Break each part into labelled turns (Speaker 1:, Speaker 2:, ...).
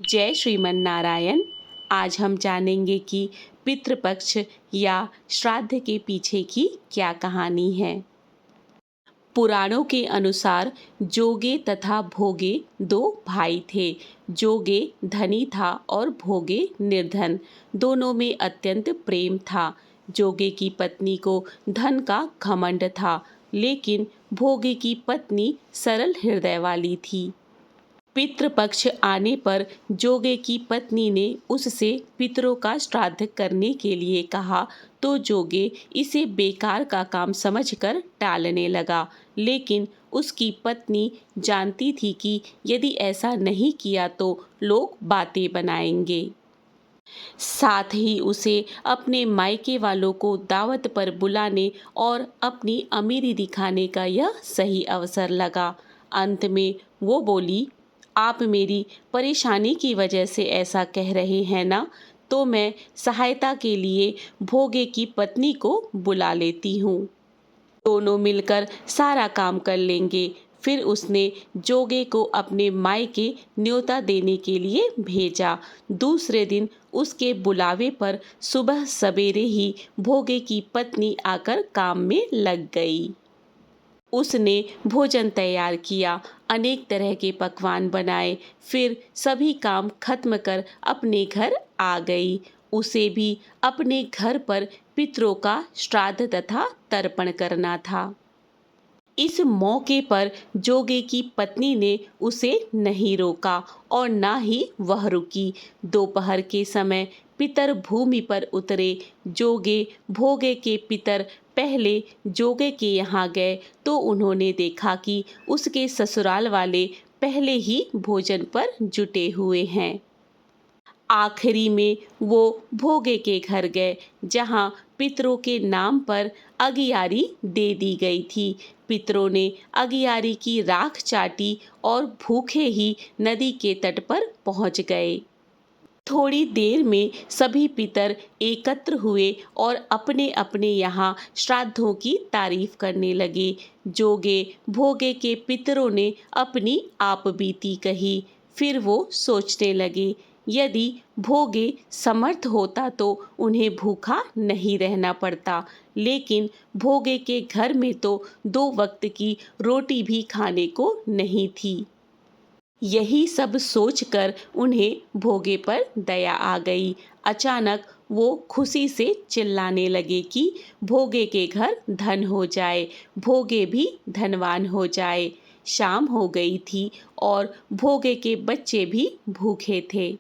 Speaker 1: जय श्रीमन नारायण। आज हम जानेंगे कि पितृपक्ष या श्राद्ध के पीछे की क्या कहानी है। पुराणों के अनुसार जोगे तथा भोगे दो भाई थे। जोगे धनी था और भोगे निर्धन। दोनों में अत्यंत प्रेम था। जोगे की पत्नी को धन का घमंड था, लेकिन भोगे की पत्नी सरल हृदय वाली थी। पितृपक्ष आने पर जोगे की पत्नी ने उससे पितरों का श्राद्ध करने के लिए कहा, तो जोगे इसे बेकार का काम समझकर टालने लगा। लेकिन उसकी पत्नी जानती थी कि यदि ऐसा नहीं किया तो लोग बातें बनाएंगे। साथ ही उसे अपने मायके वालों को दावत पर बुलाने और अपनी अमीरी दिखाने का यह सही अवसर लगा। अंत में वो बोली, आप मेरी परेशानी की वजह से ऐसा कह रहे हैं ना, तो मैं सहायता के लिए भोगे की पत्नी को बुला लेती हूँ। दोनों मिलकर सारा काम कर लेंगे। फिर उसने जोगे को अपने मायके न्योता देने के लिए भेजा। दूसरे दिन उसके बुलावे पर सुबह सवेरे ही भोगे की पत्नी आकर काम में लग गई। उसने भोजन तैयार किया, अनेक तरह के पकवान बनाए, फिर सभी काम खत्म कर अपने घर आ गई। उसे भी अपने घर पर पितरों का श्राद्ध तथा तर्पण करना था। इस मौके पर जोगे की पत्नी ने उसे नहीं रोका और ना ही वह रुकी। दोपहर के समय पितर भूमि पर उतरे। जोगे भोगे के पितर पहले जोगे के यहाँ गए तो उन्होंने देखा कि उसके ससुराल वाले पहले ही भोजन पर जुटे हुए हैं। आखिरी में वो भोगे के घर गए, जहाँ पितरों के नाम पर अगियारी दे दी गई थी। पितरों ने अगियारी की राख चाटी और भूखे ही नदी के तट पर पहुंच गए। थोड़ी देर में सभी पितर एकत्र हुए और अपने अपने यहाँ श्राद्धों की तारीफ करने लगे। जोगे भोगे के पितरों ने अपनी आपबीती कही। फिर वो सोचने लगे, यदि भोगे समर्थ होता तो उन्हें भूखा नहीं रहना पड़ता, लेकिन भोगे के घर में तो 2 वक्त की रोटी भी खाने को नहीं थी। यही सब सोचकर उन्हें भोगे पर दया आ गई। अचानक वो खुशी से चिल्लाने लगे कि भोगे के घर धन हो जाए, भोगे भी धनवान हो जाए। शाम हो गई थी और भोगे के बच्चे भी भूखे थे।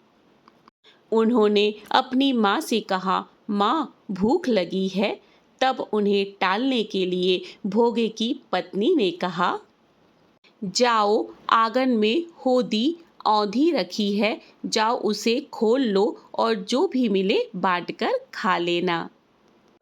Speaker 1: उन्होंने अपनी माँ से कहा, माँ भूख लगी है। तब उन्हें टालने के लिए भोगे की पत्नी ने कहा, जाओ, आंगन में होदी औंधी रखी है, जाओ उसे खोल लो और जो भी मिले बांट कर खा लेना।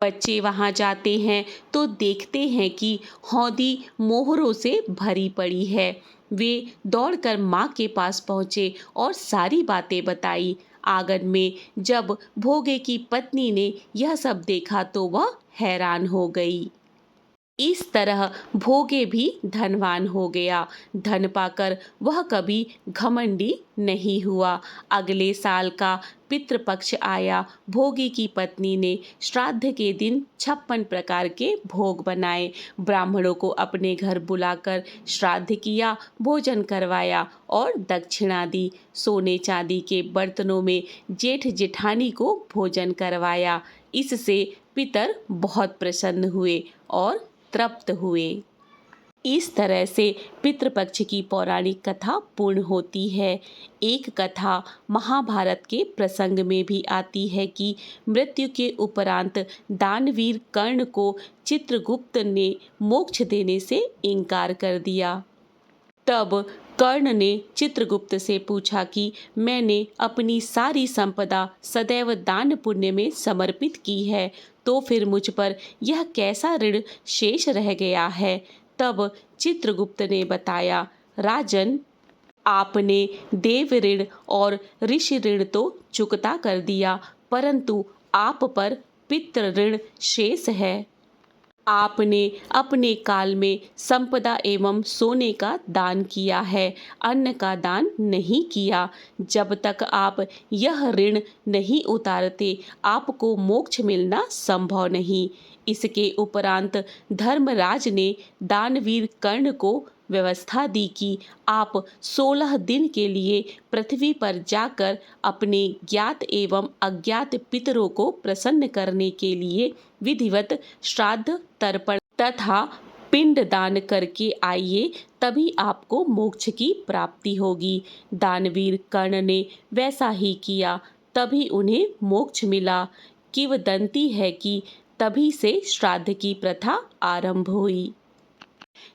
Speaker 1: बच्चे वहां जाते हैं तो देखते हैं कि हौदी मोहरों से भरी पड़ी है। वे दौड़कर माँ के पास पहुँचे और सारी बातें बताई। आंगन में जब भोगे की पत्नी ने यह सब देखा तो वह हैरान हो गई। इस तरह भोगे भी धनवान हो गया। धन पाकर वह कभी घमंडी नहीं हुआ। अगले साल का पितृपक्ष आया। भोगी की पत्नी ने श्राद्ध के दिन 56 प्रकार के भोग बनाए। ब्राह्मणों को अपने घर बुलाकर श्राद्ध किया, भोजन करवाया और दक्षिणा दी। सोने चांदी के बर्तनों में जेठ जेठानी को भोजन करवाया। इससे पितर बहुत प्रसन्न हुए और तृप्त हुए। इस तरह से पितृपक्ष की पौराणिक कथा पूर्ण होती है। एक कथा महाभारत के प्रसंग में भी आती है कि मृत्यु के उपरांत दानवीर कर्ण को चित्रगुप्त ने मोक्ष देने से इनकार कर दिया। तब कर्ण ने चित्रगुप्त से पूछा कि मैंने अपनी सारी संपदा सदैव दान पुण्य में समर्पित की है, तो फिर मुझ पर यह कैसा ऋण शेष रह गया है। तब चित्रगुप्त ने बताया, राजन, आपने देव ऋण और ऋषि ऋण तो चुकता कर दिया, परंतु आप पर पितृ ऋण शेष है। आपने अपने काल में संपदा एवं सोने का दान किया है, अन्न का दान नहीं किया। जब तक आप यह ऋण नहीं उतारते, आपको मोक्ष मिलना संभव नहीं। इसके उपरांत धर्मराज ने दानवीर कर्ण को व्यवस्था दी कि आप 16 दिन के लिए पृथ्वी पर जाकर अपने ज्ञात एवं अज्ञात पितरों को प्रसन्न करने के लिए विधिवत श्राद्ध, तर्पण तथा पिंड दान करके आइए, तभी आपको मोक्ष की प्राप्ति होगी। दानवीर कर्ण ने वैसा ही किया, तभी उन्हें मोक्ष मिला। किंवदंती है कि तभी से श्राद्ध की प्रथा आरंभ हुई।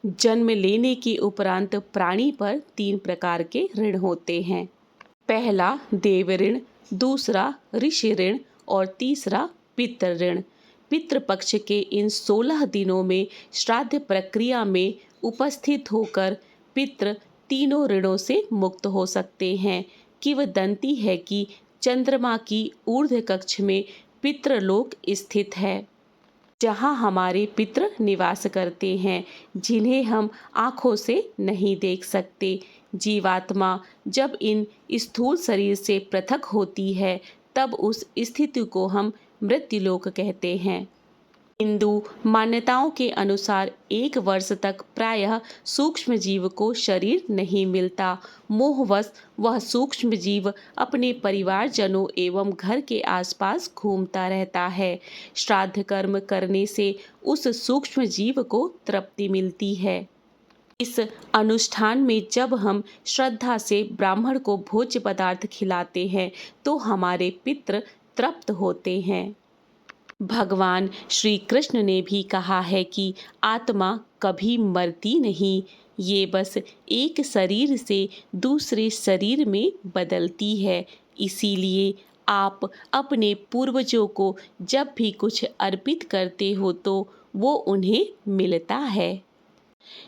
Speaker 1: जन्म लेने के उपरांत प्राणी पर 3 प्रकार के ऋण होते हैं। पहला देव ऋण, दूसरा ऋषि ऋण और तीसरा पितृ ऋण। पितृपक्ष के इन 16 दिनों में श्राद्ध प्रक्रिया में उपस्थित होकर पितृ तीनों ऋणों से मुक्त हो सकते हैं। किंवदंती है कि चंद्रमा की ऊर्ध्व कक्ष में पितृलोक स्थित है, जहाँ हमारे पितृ निवास करते हैं, जिन्हें हम आँखों से नहीं देख सकते। जीवात्मा जब इन स्थूल शरीर से पृथक होती है, तब उस स्थिति को हम मृत्युलोक कहते हैं। हिंदू मान्यताओं के अनुसार 1 वर्ष तक प्रायः सूक्ष्म जीव को शरीर नहीं मिलता। मोहवश वह सूक्ष्म जीव अपने परिवारजनों एवं घर के आसपास घूमता रहता है। श्राद्ध कर्म करने से उस सूक्ष्म जीव को तृप्ति मिलती है। इस अनुष्ठान में जब हम श्रद्धा से ब्राह्मण को भोज्य पदार्थ खिलाते हैं, तो हमारे पितृ तृप्त होते हैं। भगवान श्री कृष्ण ने भी कहा है कि आत्मा कभी मरती नहीं, ये बस एक शरीर से दूसरे शरीर में बदलती है। इसीलिए आप अपने पूर्वजों को जब भी कुछ अर्पित करते हो, तो वो उन्हें मिलता है।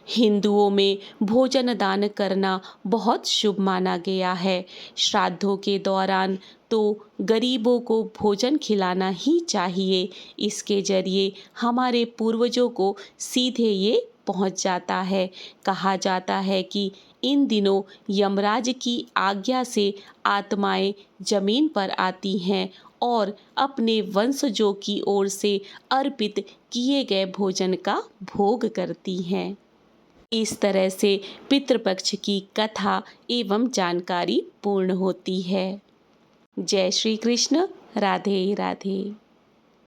Speaker 1: हिंदुओं में भोजन दान करना बहुत शुभ माना गया है। श्राद्धों के दौरान तो गरीबों को भोजन खिलाना ही चाहिए। इसके जरिए हमारे पूर्वजों को सीधे ये पहुंच जाता है। कहा जाता है कि इन दिनों यमराज की आज्ञा से आत्माएं जमीन पर आती हैं और अपने वंशजों की ओर से अर्पित किए गए भोजन का भोग करती हैं। इस तरह से पितृपक्ष की कथा एवं जानकारी पूर्ण होती है। जय श्री कृष्ण। राधे राधे।